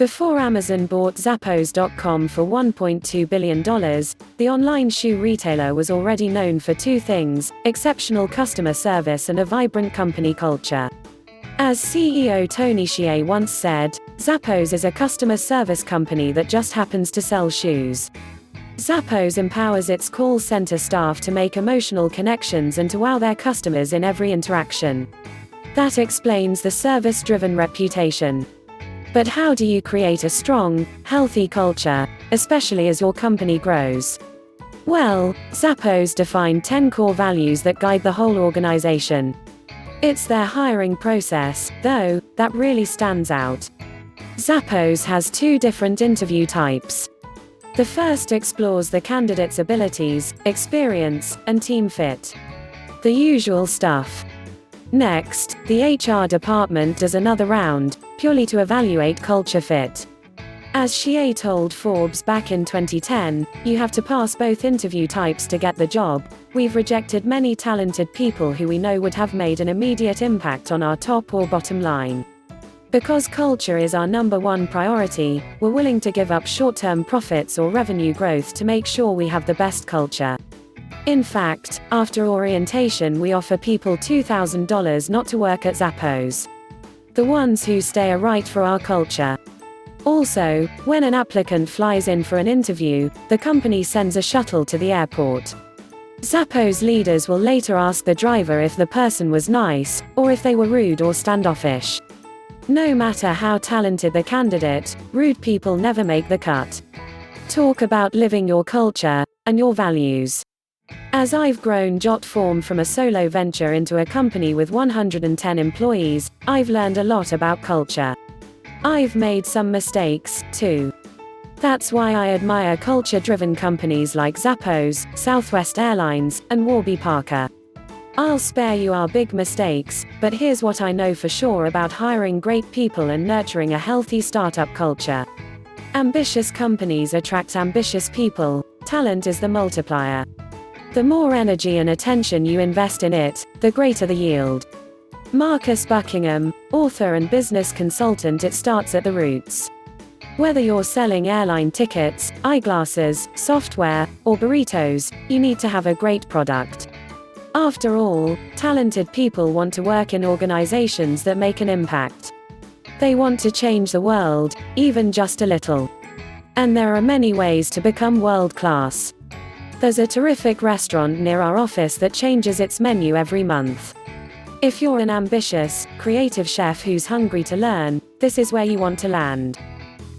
Before Amazon bought Zappos.com for $1.2 billion, the online shoe retailer was already known for two things: exceptional customer service and a vibrant company culture. As CEO Tony Hsieh once said, Zappos is a customer service company that just happens to sell shoes. Zappos empowers its call center staff to make emotional connections and to wow their customers in every interaction. That explains the service-driven reputation. But how do you create a strong, healthy culture, especially as your company grows? Well, Zappos defined 10 core values that guide the whole organization. It's their hiring process, though, that really stands out. Zappos has two different interview types. The first explores the candidate's abilities, experience, and team fit. The usual stuff. Next, the HR department does another round, purely to evaluate culture fit. As Hsieh told Forbes back in 2010, you have to pass both interview types to get the job. We've rejected many talented people who we know would have made an immediate impact on our top or bottom line. Because culture is our number one priority, we're willing to give up short-term profits or revenue growth to make sure we have the best culture. In fact, after orientation we offer people $2,000 not to work at Zappos. The ones who stay are right for our culture. Also, when an applicant flies in for an interview, the company sends a shuttle to the airport. Zappos leaders will later ask the driver if the person was nice, or if they were rude or standoffish. No matter how talented the candidate, rude people never make the cut. Talk about living your culture and your values. As I've grown JotForm from a solo venture into a company with 110 employees, I've learned a lot about culture. I've made some mistakes, too. That's why I admire culture-driven companies like Zappos, Southwest Airlines, and Warby Parker. I'll spare you our big mistakes, but here's what I know for sure about hiring great people and nurturing a healthy startup culture. Ambitious companies attract ambitious people. Talent is the multiplier. The more energy and attention you invest in it, the greater the yield. Marcus Buckingham, author and business consultant. It starts at the roots. Whether you're selling airline tickets, eyeglasses, software, or burritos, you need to have a great product. After all, talented people want to work in organizations that make an impact. They want to change the world, even just a little. And there are many ways to become world-class. There's a terrific restaurant near our office that changes its menu every month. If you're an ambitious, creative chef who's hungry to learn, this is where you want to land.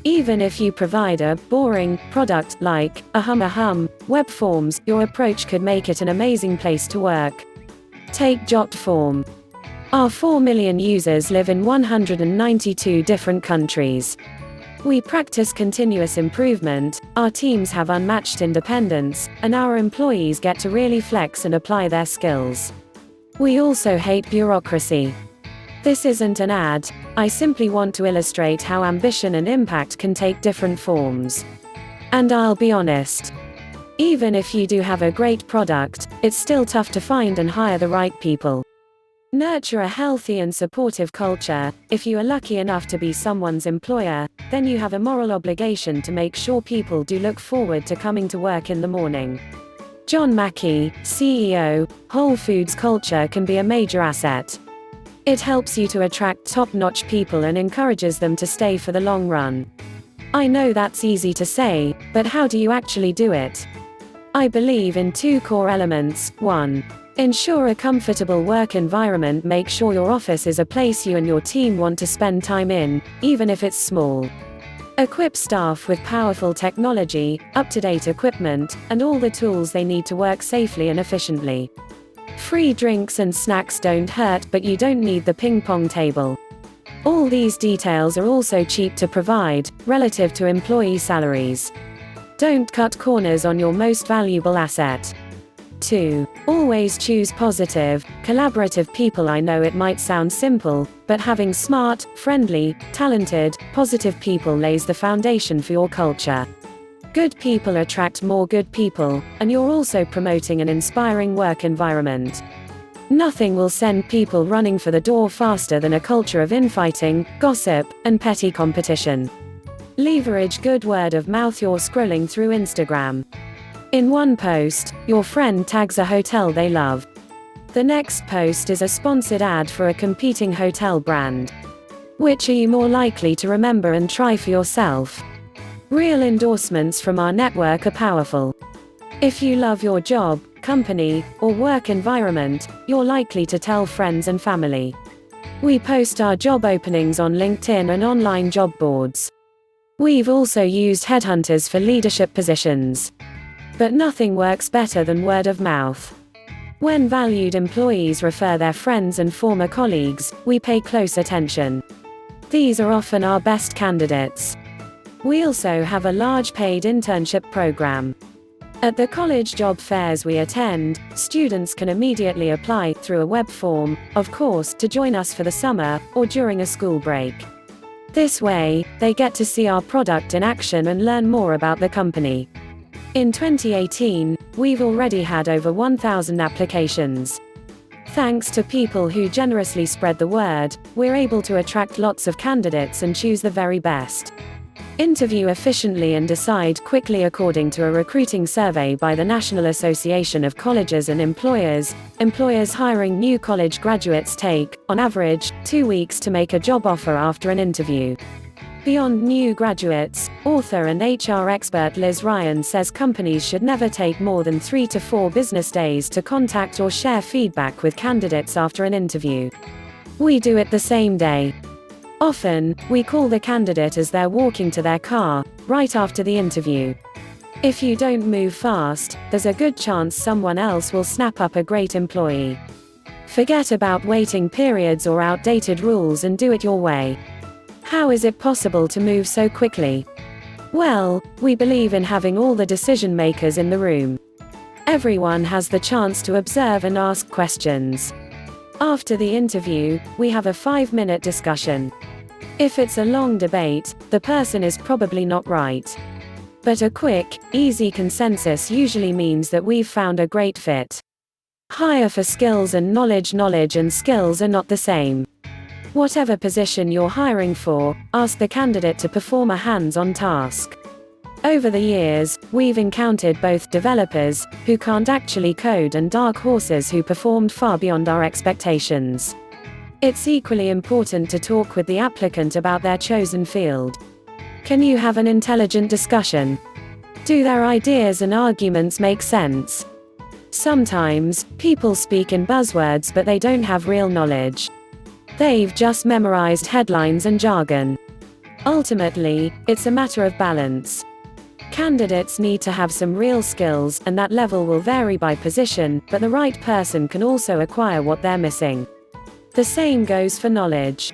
Even if you provide a boring product like a web forms, your approach could make it an amazing place to work. Take JotForm. Our 4 million users live in 192 different countries. We practice continuous improvement, our teams have unmatched independence, and our employees get to really flex and apply their skills. We also hate bureaucracy. This isn't an ad, I simply want to illustrate how ambition and impact can take different forms. And I'll be honest. Even if you do have a great product, it's still tough to find and hire the right people. Nurture a healthy and supportive culture. If you are lucky enough to be someone's employer, then you have a moral obligation to make sure people do look forward to coming to work in the morning. John Mackey, CEO, Whole Foods culture can be a major asset. It helps you to attract top-notch people and encourages them to stay for the long run. I know that's easy to say, but how do you actually do it? I believe in two core elements. 1. Ensure a comfortable work environment. Make sure your office is a place you and your team want to spend time in, even if it's small. Equip staff with powerful technology, up-to-date equipment, and all the tools they need to work safely and efficiently. Free drinks and snacks don't hurt, but you don't need the ping-pong table. All these details are also cheap to provide, relative to employee salaries. Don't cut corners on your most valuable asset. 2. Always choose positive, collaborative people. I know it might sound simple, but having smart, friendly, talented, positive people lays the foundation for your culture. Good people attract more good people, and you're also promoting an inspiring work environment. Nothing will send people running for the door faster than a culture of infighting, gossip, and petty competition. Leverage good word of mouth. You're scrolling through Instagram. In one post, your friend tags a hotel they love. The next post is a sponsored ad for a competing hotel brand. Which are you more likely to remember and try for yourself? Real endorsements from our network are powerful. If you love your job, company, or work environment, you're likely to tell friends and family. We post our job openings on LinkedIn and online job boards. We've also used headhunters for leadership positions. But nothing works better than word of mouth. When valued employees refer their friends and former colleagues, we pay close attention. These are often our best candidates. We also have a large paid internship program. At the college job fairs we attend, students can immediately apply, through a web form, of course, to join us for the summer, or during a school break. This way, they get to see our product in action and learn more about the company. In 2018, we've already had over 1,000 applications. Thanks to people who generously spread the word, we're able to attract lots of candidates and choose the very best. Interview efficiently and decide quickly. According to a recruiting survey by the National Association of Colleges and Employers, employers hiring new college graduates take, on average, 2 weeks to make a job offer after an interview. Beyond new graduates, author and HR expert Liz Ryan says companies should never take more than 3 to 4 business days to contact or share feedback with candidates after an interview. We do it the same day. Often, we call the candidate as they're walking to their car, right after the interview. If you don't move fast, there's a good chance someone else will snap up a great employee. Forget about waiting periods or outdated rules and do it your way. How is it possible to move so quickly? Well, we believe in having all the decision makers in the room. Everyone has the chance to observe and ask questions. After the interview, we have a 5-minute discussion. If it's a long debate, the person is probably not right. But a quick, easy consensus usually means that we've found a great fit. Hire for skills and knowledge. Knowledge and skills are not the same. Whatever position you're hiring for, ask the candidate to perform a hands-on task. Over the years, we've encountered both developers, who can't actually code, and dark horses who performed far beyond our expectations. It's equally important to talk with the applicant about their chosen field. Can you have an intelligent discussion? Do their ideas and arguments make sense? Sometimes, people speak in buzzwords but they don't have real knowledge. They've just memorized headlines and jargon. Ultimately, it's a matter of balance. Candidates need to have some real skills, and that level will vary by position, but the right person can also acquire what they're missing. The same goes for knowledge.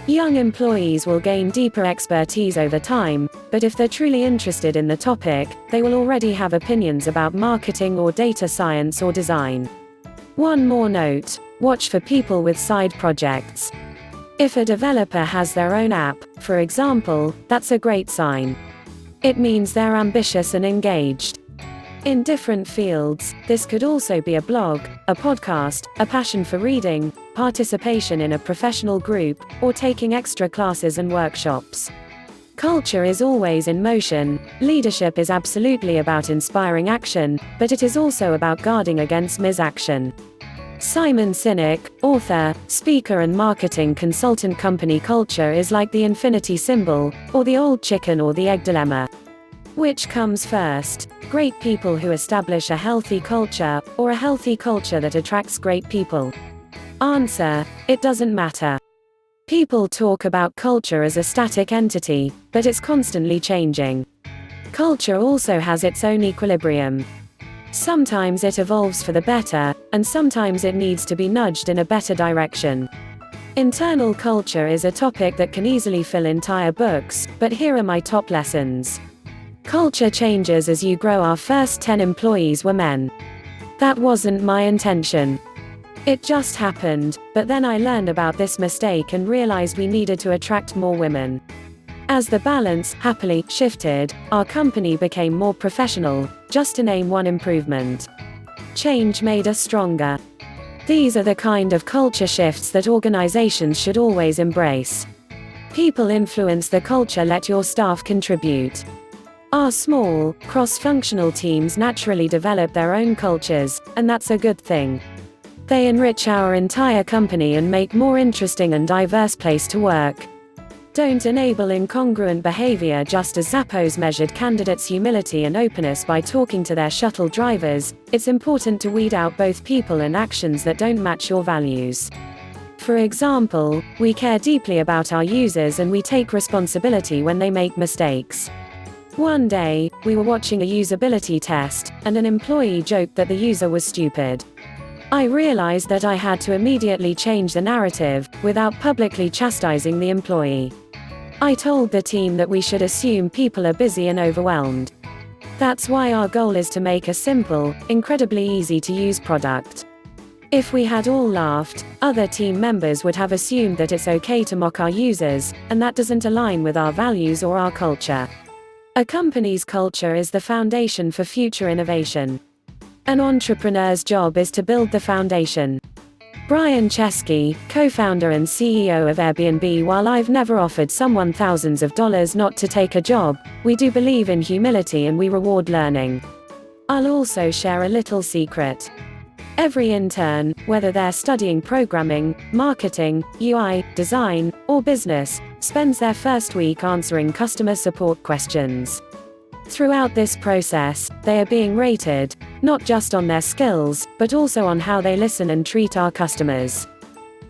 Young employees will gain deeper expertise over time, but if they're truly interested in the topic, they will already have opinions about marketing or data science or design. One more note: watch for people with side projects. If a developer has their own app, for example, that's a great sign. It means they're ambitious and engaged. In different fields, this could also be a blog, a podcast, a passion for reading, participation in a professional group, or taking extra classes and workshops. Culture is always in motion. Leadership is absolutely about inspiring action, but it is also about guarding against misaction. Simon Sinek, author, speaker and marketing consultant. Company culture is like the infinity symbol, or the old chicken or the egg dilemma. Which comes first? Great people who establish a healthy culture, or a healthy culture that attracts great people? Answer: it doesn't matter. People talk about culture as a static entity, but it's constantly changing. Culture also has its own equilibrium. Sometimes it evolves for the better, and sometimes it needs to be nudged in a better direction. Internal culture is a topic that can easily fill entire books, but here are my top lessons. Culture changes as you grow. Our first 10 employees were men. That wasn't my intention. It just happened, but then I learned about this mistake and realized we needed to attract more women. As the balance, happily, shifted, our company became more professional, just to name one improvement. Change made us stronger. These are the kind of culture shifts that organizations should always embrace. People influence the culture. Let your staff contribute. Our small, cross-functional teams naturally develop their own cultures, and that's a good thing. They enrich our entire company and make more interesting and diverse place to work. Don't enable incongruent behavior. Just as Zappos measured candidates' humility and openness by talking to their shuttle drivers, it's important to weed out both people and actions that don't match your values. For example, we care deeply about our users and we take responsibility when they make mistakes. One day, we were watching a usability test, and an employee joked that the user was stupid. I realized that I had to immediately change the narrative, without publicly chastising the employee. I told the team that we should assume people are busy and overwhelmed. That's why our goal is to make a simple, incredibly easy to use product. If we had all laughed, other team members would have assumed that it's okay to mock our users, and that doesn't align with our values or our culture. A company's culture is the foundation for future innovation. An entrepreneur's job is to build the foundation. Brian Chesky, co-founder and CEO of Airbnb. While I've never offered someone thousands of dollars not to take a job, we do believe in humility and we reward learning. I'll also share a little secret. Every intern, whether they're studying programming, marketing, UI, design, or business, spends their first week answering customer support questions. Throughout this process, they are being rated, not just on their skills, but also on how they listen and treat our customers.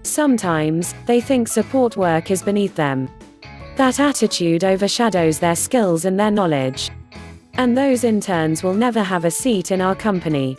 Sometimes, they think support work is beneath them. That attitude overshadows their skills and their knowledge. And those interns will never have a seat in our company.